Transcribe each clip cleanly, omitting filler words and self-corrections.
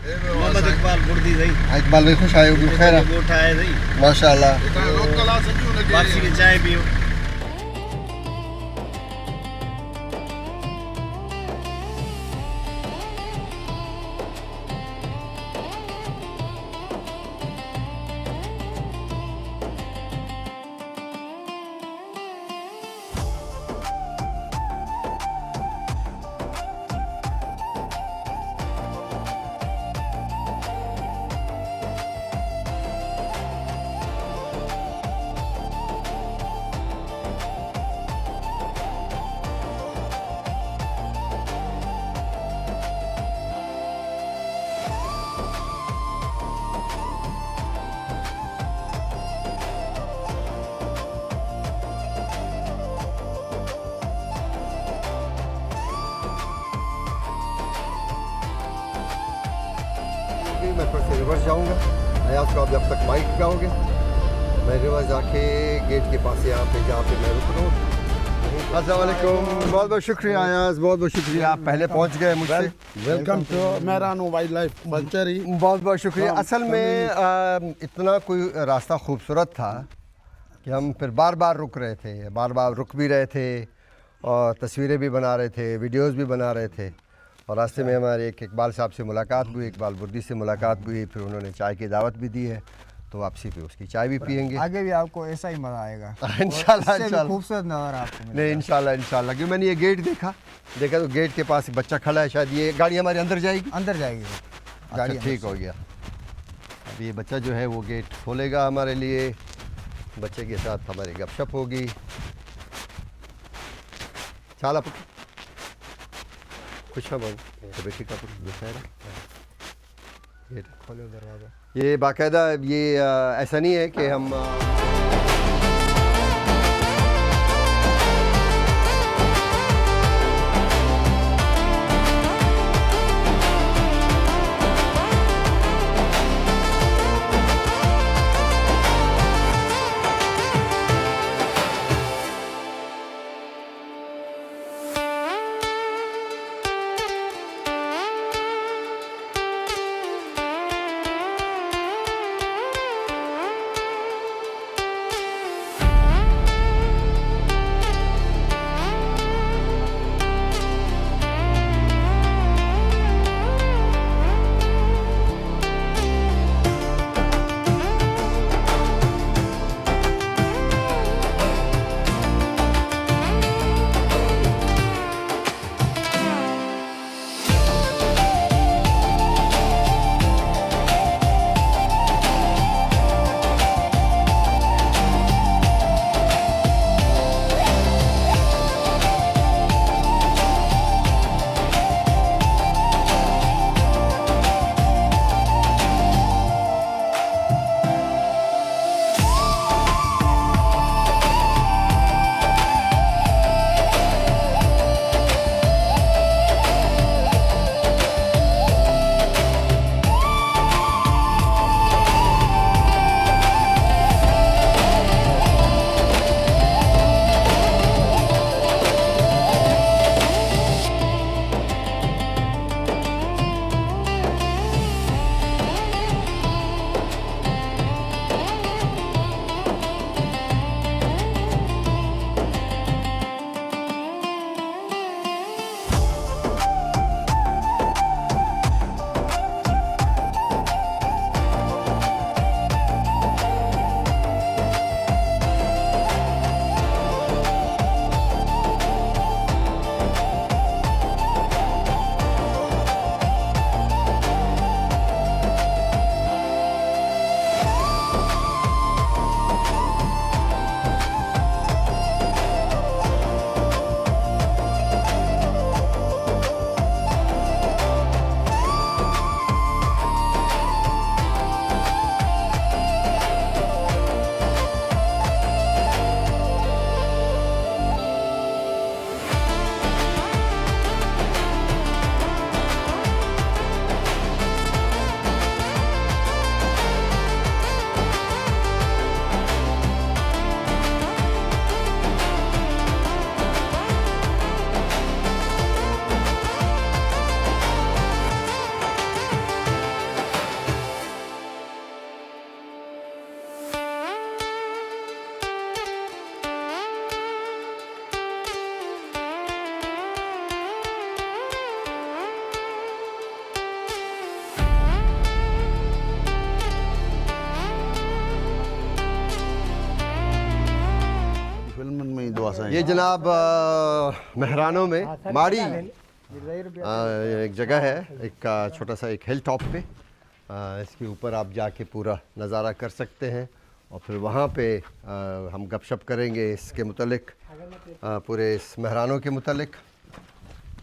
मोहम्मद इकबाल बुर्दी सही इकबाल भाई खुश आए हो, खैर है? गोठा है सही माशाल्लाह। वापसी की चाय पियो। मैं थोड़ा सा रिवर्स जाऊँगा, अयाज को आप जब तक बाइक गाओगे, मैं रिवर्स जाके गेट के पास यहाँ पे जहाँ पे मैं रुक रहा हूँ। अस्सलाम वालेकुम, बहुत बहुत शुक्रिया अयाज, बहुत बहुत शुक्रिया, आप पहले पहुँच गए मुझसे। वेलकम टू मेहरानू वाइल्ड लाइफ सेंचुरी। बहुत बहुत शुक्रिया। असल में इतना कोई रास्ता खूबसूरत था कि हम फिर बार बार रुक रहे थे, बार बार रुक भी रहे थे और तस्वीरें भी बना रहे थे, वीडियोस भी बना रहे थे। और रास्ते में हमारे एक इकबाल साहब से मुलाकात हुई, इकबाल बुर्दी से मुलाकात हुई, फिर उन्होंने चाय की दावत भी दी है, तो वापसी पे उसकी चाय भी पियेंगे। आगे भी आपको ऐसा ही मज़ा आएगा इंशाल्लाह इंशाल्लाह, खूबसूरत नज़र आपको मिलेगा। नहीं इंशाल्लाह इंशाल्लाह। क्योंकि मैंने ये गेट देखा तो गेट के पास एक बच्चा खड़ा है, शायद ये गाड़ी हमारे अंदर जाएगी। अंदर जाएगी गाड़ी ठीक हो गया। अब ये बच्चा जो है वो गेट खोलेगा हमारे लिए, बच्चे के साथ हमारी गपशप होगी। चाला पुट खुश है तो बेटी का ये खोलो दरवाज़ा। ये बाकायदा ये ऐसा नहीं है कि हम ये जनाब मेहरानों में माड़ी एक जगह है, एक छोटा सा एक हिल टॉप पे। इसके ऊपर आप जाके पूरा नज़ारा कर सकते हैं और फिर वहाँ पे हम गपशप करेंगे इसके मुतलिक, पूरे इस मेहरानों के मुतलिक।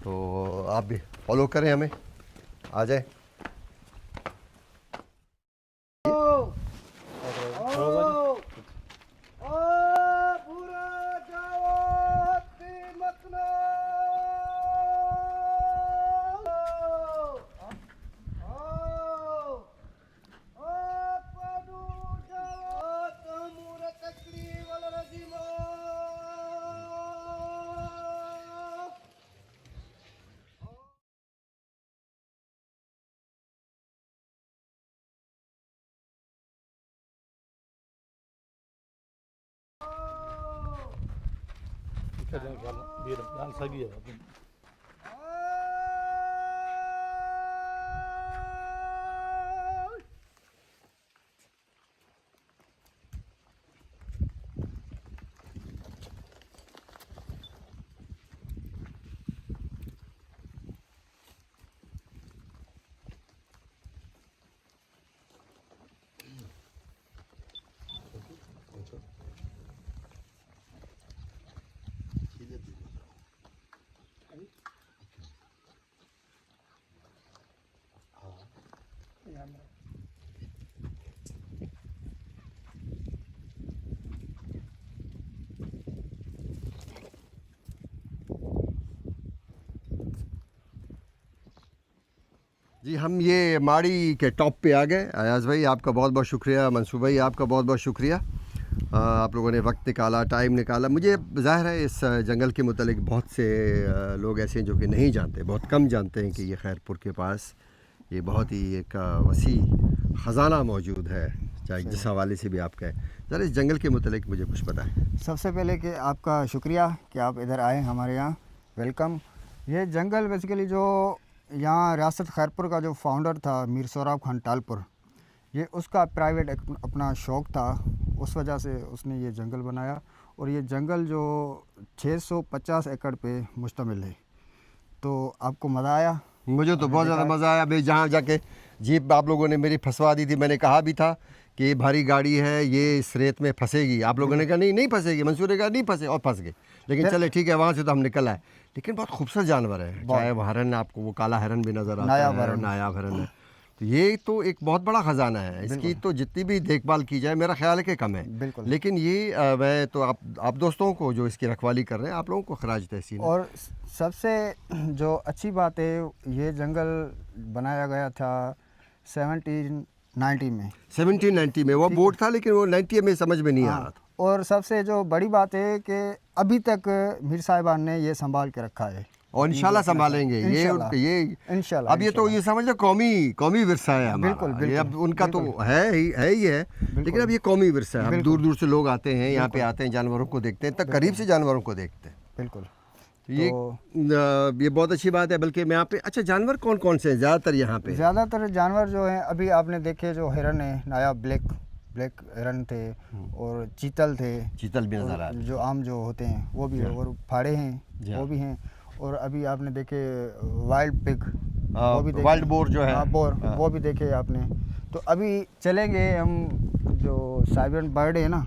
तो आप भी फॉलो करें हमें, आ जाए। जी हम ये माड़ी के टॉप पे आ गए। अयाज भाई आपका बहुत बहुत शुक्रिया, मंसूर भाई आपका बहुत बहुत शुक्रिया। आप लोगों ने वक्त निकाला, टाइम निकाला। मुझे ज़ाहिर है इस जंगल के मुतलिक बहुत से लोग ऐसे हैं जो कि नहीं जानते, बहुत कम जानते हैं कि ये खैरपुर के पास ये बहुत ही एक वसी ख़जाना मौजूद है, चाहे जिस हवाले से भी आप कहें। ज़रा इस जंगल के मुतलिक मुझे कुछ पता है। सबसे पहले कि आपका शुक्रिया कि आप इधर आए हमारे यहाँ, वेलकम। ये जंगल बेसिकली जो यहाँ रियासत खैरपुर का जो फाउंडर था मीर सोहराब खान टालपुर, ये उसका प्राइवेट अपना शौक़ था, उस वजह से उसने ये जंगल बनाया। और ये जंगल जो 650 एकड़ पे मुश्तमिल है। तो आपको मज़ा आया? मुझे तो बहुत ज़्यादा मज़ा आया। मैं जहाँ जाके जीप आप लोगों ने मेरी फंसवा दी थी, मैंने कहा भी था कि ये भारी गाड़ी है, ये इस रेत में फंसेगी। आप लोगों ने कहा नहीं नहीं फंसेगी, मंसूर ने कहा नहीं फंसे, और फंस गए। लेकिन चले ठीक है, वहाँ से तो हम निकल आए। लेकिन बहुत खूबसूरत जानवर है, चाहे वो हरन, आपको वो काला हरन भी नज़र आता है, नायाब हरन है। तो ये तो एक बहुत बड़ा ख़जाना है, इसकी तो जितनी भी देखभाल की जाए मेरा ख्याल है कि कम है। लेकिन ये मैं तो आप दोस्तों को जो इसकी रखवाली कर रहे हैं, आप लोगों को खराज तहसीन। और सबसे जो अच्छी बात है, ये जंगल बनाया गया था 1790 में। 1790 में वो बोर्ड था, लेकिन वो 90 में समझ में नहीं आ रहा था। और सबसे जो बड़ी बात है कि अभी तक मीर साहिबान ने ये संभाल के रखा है और इंशाल्लाह संभालेंगे ये इंशाल्लाह। अब ये तो ये समझ लो कौमी विरसा है हमारा। बिल्कुल ये अब उनका तो है ही है, लेकिन अब ये कौमी विरसा है। अब दूर दूर से लोग आते हैं, यहाँ पे आते हैं, जानवरों को देखते हैं, तक करीब से जानवरों को देखते हैं। बिल्कुल, ये बहुत अच्छी बात है। बल्कि मैं यहाँ पे, अच्छा जानवर कौन कौन से हैं ज़्यादातर यहाँ पे? ज़्यादातर जानवर जो हैं अभी आपने देखे, जो हिरन है, नायाब ब्लैक हिरन थे, और चीतल थे। चीतल भी नज़र आ रहे हैं, जो आम जो होते हैं वो भी है, और फाड़े हैं वो भी हैं। और अभी आपने देखे वाइल्ड पिग, वो भी वाइल्ड बोर जो है, बोर वो भी देखे आपने। तो अभी चलेंगे हम, जो साइबेरियन बर्ड है ना,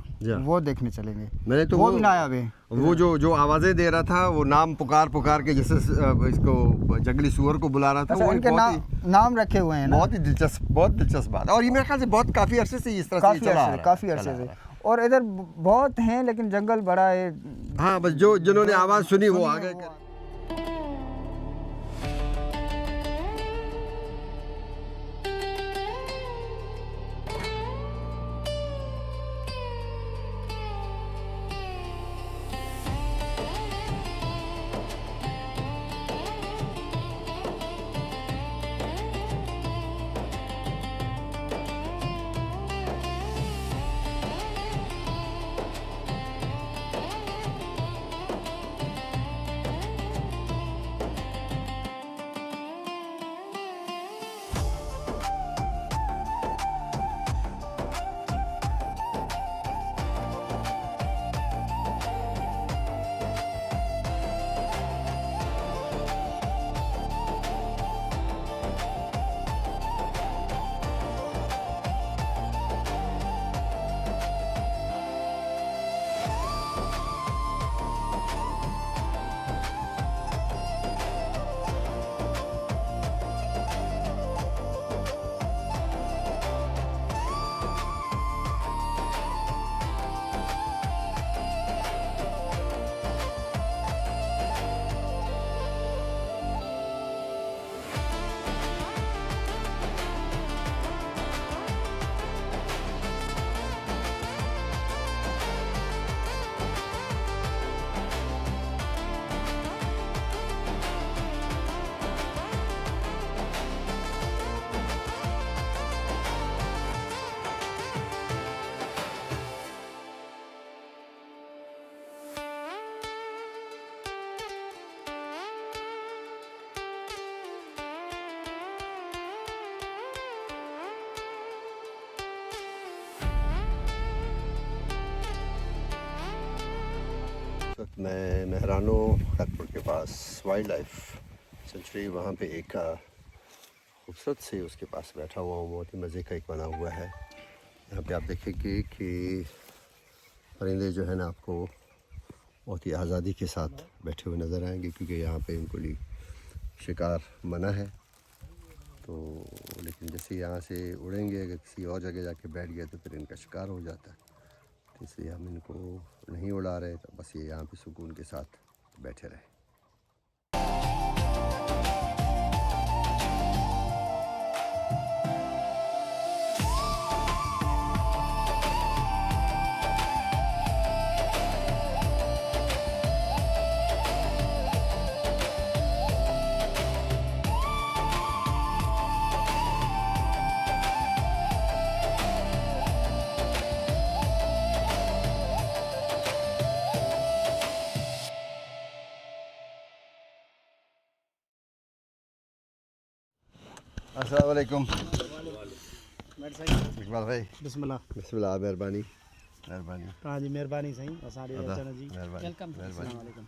वो देखने चलेंगे। मैंने तो वो भी नायाब है। वो जो आवाज़ें दे रहा था, वो नाम पुकार के जैसे इसको जंगली सुअर को बुला रहा था। अच्छा, वो इनके नाम रखे हुए हैं ना। बहुत दिलचस्प बात। और ये मेरे ख्याल से बहुत काफ़ी अरसे से इस तरह से चला, काफ़ी अरसे से। और इधर बहुत हैं, लेकिन जंगल बड़ा है। हाँ, बस जिन्होंने आवाज़ सुनी वो आ गए। वक्त मैं मेहरानो खैरपुर के पास वाइल्ड लाइफ सेंचुरी वहाँ पे एक खूबसूरत से उसके पास बैठा हुआ हूँ। बहुत ही मज़े का एक बना हुआ है। यहाँ पे आप देखेंगे कि परिंदे जो है ना आपको बहुत ही आज़ादी के साथ बैठे हुए नज़र आएंगे, क्योंकि यहाँ पे उनको लिए शिकार मना है। तो लेकिन जैसे यहाँ से उड़ेंगे, अगर किसी और जगह जाके बैठ गए तो फिर इनका शिकार हो जाता है। तो इसलिए हम इनको नहीं उड़ा रहे, तो बस ये यहाँ पे सुकून के साथ बैठे रहे। अस्सलाम वालेकुम इकबाल भाई। बिस्मिल्लाह। बिस्मिल्लाह, मेहरबानी मेहरबानी। हाँ जी मेहरबानी सही असांजे अचण जी। मेहरबानी मेहरबानी।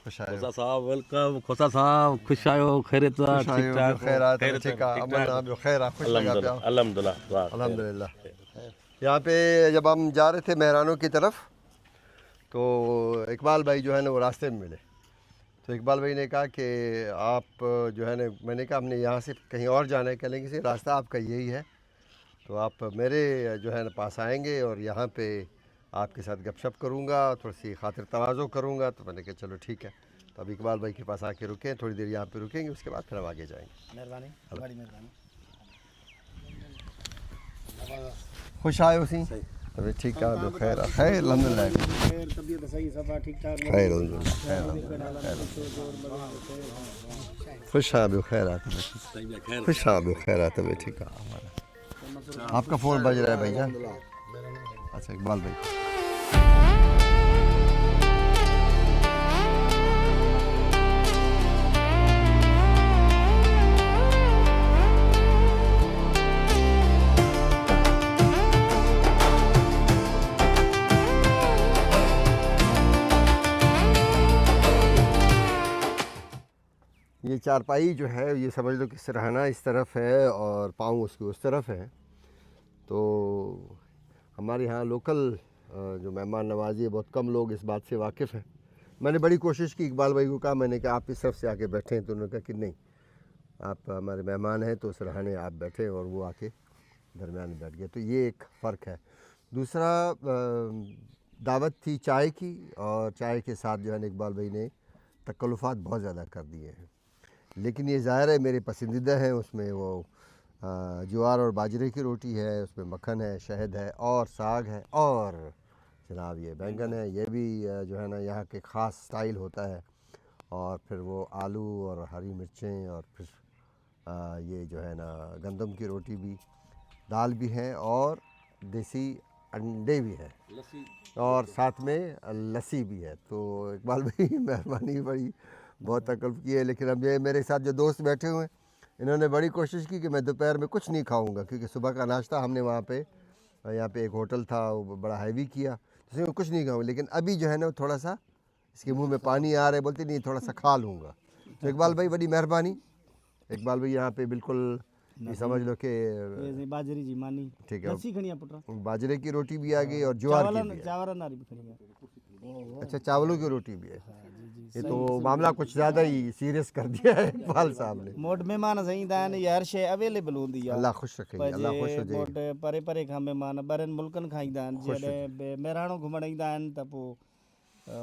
खुश आयो, खोसा साहब वेलकम। खोसा साहब खुश आयो, खैरियत आहे, खुश आयो, ठीक ठाक खैर आहे, तबीयत ठीक आहे, अमन आहे, ॿियो खैर आहे, खुश लॻा पिया। अल्हम्दुलिल्लाह अल्हम्दुलिल्लाह। यहाँ पे जब हम जा रहे थे मेहरानों की तरफ, तो इकबाल भाई जो है ना वो रास्ते में मिले। तो इकबाल भाई ने कहा कि आप जो है ना, मैंने कहा हमने यहाँ से कहीं और जाना है। कह लेंगे कि रास्ता आपका यही है, तो आप मेरे जो है ना पास आएंगे और यहाँ पे आपके साथ गपशप करूँगा, थोड़ी सी खातिर तवाज़ो करूँगा। तो मैंने कहा चलो ठीक है। तो अब इकबाल भाई के पास आके रुके, थोड़ी देर यहाँ पे रुकेंगे, उसके बाद फिर हम आगे जाएंगे। मेहरबानी, बड़ी मेहरबानी। खुश आए उसी तबीयत ठीक है, जो खैर है, खैर अल्हम्दुलिल्लाह, खैर तबीयत सही सब ठीक ठाक। खैर अल्हम्दुलिल्लाह, खैर खुश हाँ भी खैर आता है, खुश हाँ भी खैर आता है, ठीक है। आपका फ़ोन बज रहा है भैया? अच्छा इकबाल भाई। ये चारपाई जो है, ये समझ लो कि सिरहाना इस तरफ है और पाँव उसकी उस तरफ है। तो हमारे यहाँ लोकल जो मेहमान नवाजी है, बहुत कम लोग इस बात से वाकिफ़ हैं। मैंने बड़ी कोशिश की, इकबाल भाई को कहा, मैंने कहा आप इस तरफ से आके बैठें, तो उन्होंने कहा कि नहीं, आप हमारे मेहमान हैं, तो सिरहाने आप बैठे, और वो आके दरमियान में बैठ गए। तो ये एक फ़र्क है। दूसरा, दावत थी चाय की, और चाय के साथ जो है ना इकबाल भाई ने तकल्लुफ़ात बहुत ज़्यादा कर दिए हैं, लेकिन ये ज़ाहिर है मेरे पसंदीदा हैं। उसमें वो ज्वार और बाजरे की रोटी है, उसमें मक्खन है, शहद है, और साग है, और जनाब ये बैंगन है। ये भी जो है ना यहाँ के ख़ास स्टाइल होता है। और फिर वो आलू और हरी मिर्चें, और फिर ये जो है ना गंदम की रोटी भी, दाल भी है, और देसी अंडे भी हैं, और साथ में लस्सी भी है। तो इकबाल भाई मेहरबानी बड़ी बहुत तकल्फ़ की है। लेकिन अब ये मेरे साथ जो दोस्त बैठे हुए हैं, इन्होंने बड़ी कोशिश की कि मैं दोपहर में कुछ नहीं खाऊंगा, क्योंकि सुबह का नाश्ता हमने वहाँ पे, यहाँ पे एक होटल था, वो बड़ा हैवी किया, तो इसमें कुछ नहीं खाऊंगा। लेकिन अभी जो है ना थोड़ा सा इसके मुंह में पानी आ रहा है, बोलते नहीं थोड़ा सा खा लूँगा। तो इकबाल भाई बड़ी मेहरबानी। इकबाल भाई यहाँ पे बिल्कुल ये समझ लो कि बाजरी जी मानी, ठीक है, लस्सी खणिया पुत्र, बाजरे की रोटी भी आ गई और ज्वार की भी है। चावल नारी भी खणिया। अच्छा, चावलों की रोटी भी है। ये तो मामला कुछ ज़्यादा ही सीरियस कर दिया है इकबाल साहब ने। मोट मेहमान सही दान ये हर शे अवेलेबल होंदी है। अल्लाह खुश रखे, अल्लाह खुश हो जाए। मोट परे परे खां मेहमान ॿारनि मुल्कनि खां ईंदा आहिनि। जॾहिं मेहराणो घुमण ईंदा आहिनि त पोइ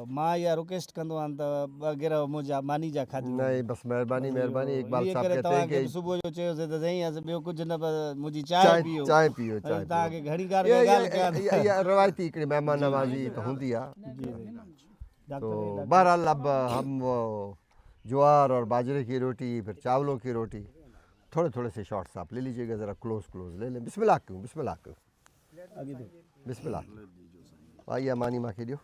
मां या रिक्वेस्ट कंदो आहियां त वग़ैरह मुंहिंजा मानी जा खाधी। नहीं बस मेहरबानी मेहरबानी। इकबाल साहब कहते हैं कि सुबुह जो चयोसीं त साईं असां ॿियो कुझु न, मुंहिंजी चांहि पियो, चाय पियो, चाय तव्हांखे घणी ॻाल्हि कयां। ये रवायती हिकिड़ी मेहमान नवाज़ी तो होंदी आहे। तो बहरहाल अब हम वो ज्वार और बाजरे की रोटी, फिर चावलों की रोटी, थोड़े थोड़े से शॉट्स आप ले लीजिएगा, ज़रा क्लोज ले लें। बिस्मिल्लाह क्यों, बिस्मिल्लाह क्यों, बिस्मिल्लाह। आइए मानी माँ के दियो।